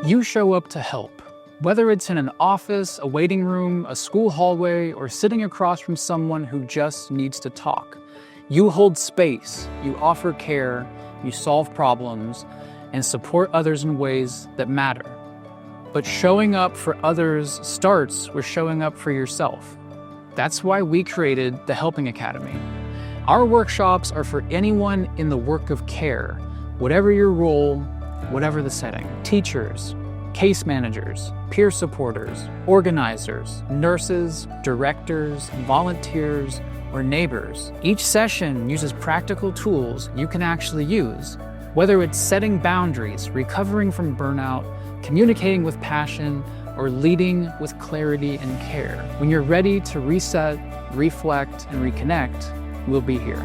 You show up to help. Whether it's in an office, a waiting room, a school hallway, or sitting across from someone who just needs to talk, you hold space, you offer care, you solve problems, and support others in ways that matter. But showing up for others starts with showing up for yourself. That's why we created the Helping Academy. Our workshops are for anyone in the work of care, whatever your role, whatever the setting. Teachers, case managers, peer supporters, organizers, nurses, directors, volunteers, or neighbors. Each session uses practical tools you can actually use, whether it's setting boundaries, recovering from burnout, communicating with passion, or leading with clarity and care. When you're ready to reset, reflect, and reconnect, we'll be here.